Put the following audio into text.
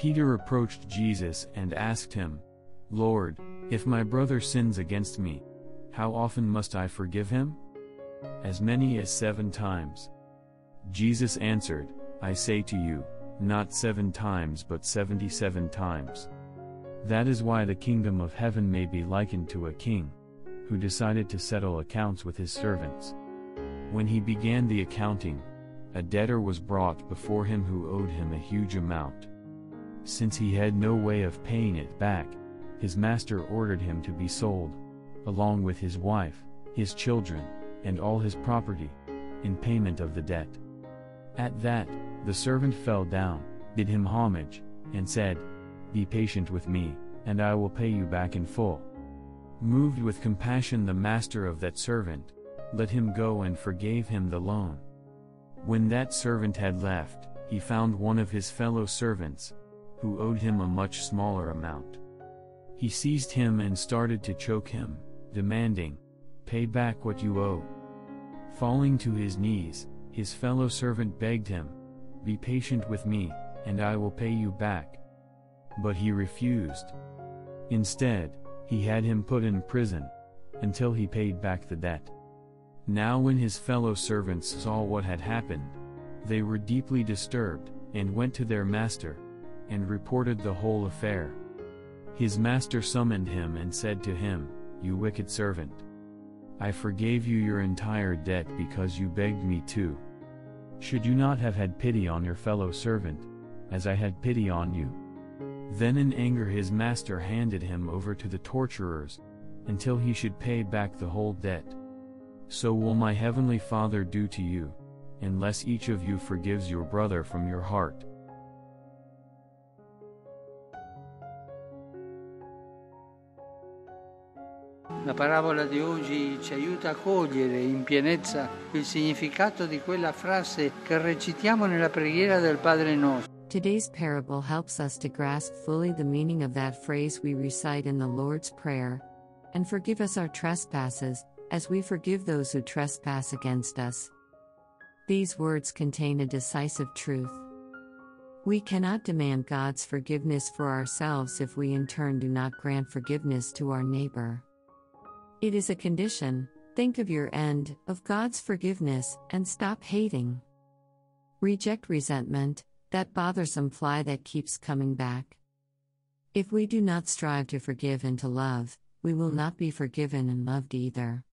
Peter approached Jesus and asked him, "Lord, if my brother sins against me, how often must I forgive him? As many as 7 times?" Jesus answered, "I say to you, not 7 times but 77 times. That is why the kingdom of heaven may be likened to a king, who decided to settle accounts with his servants. When he began the accounting, a debtor was brought before him who owed him a huge amount. Since he had no way of paying it back, his master ordered him to be sold, along with his wife, his children, and all his property, in payment of the debt. At that, the servant fell down, did him homage, and said, 'Be patient with me, and I will pay you back in full.' Moved with compassion, the master of that servant let him go and forgave him the loan. When that servant had left, he found one of his fellow servants, who owed him a much smaller amount. He seized him and started to choke him, demanding, 'Pay back what you owe.' Falling to his knees, his fellow servant begged him, 'Be patient with me, and I will pay you back.' But he refused. Instead, he had him put in prison, until he paid back the debt. Now when his fellow servants saw what had happened, they were deeply disturbed, and went to their master, and reported the whole affair. His master summoned him and said to him, 'You wicked servant! I forgave you your entire debt because you begged me to. Should you not have had pity on your fellow servant, as I had pity on you?' Then in anger his master handed him over to the torturers, until he should pay back the whole debt. So will my heavenly Father do to you, unless each of you forgives your brother from your heart." La parabola di oggi ci aiuta a cogliere in pienezza il significato di quella frase che recitiamo nella preghiera del Padre Nostro. Today's parable helps us to grasp fully the meaning of that phrase we recite in the Lord's Prayer, "And forgive us our trespasses, as we forgive those who trespass against us." These words contain a decisive truth. We cannot demand God's forgiveness for ourselves if we in turn do not grant forgiveness to our neighbor. It is a condition. Think of your end, of God's forgiveness, and stop hating. Reject resentment, that bothersome fly that keeps coming back. If we do not strive to forgive and to love, we will not be forgiven and loved either.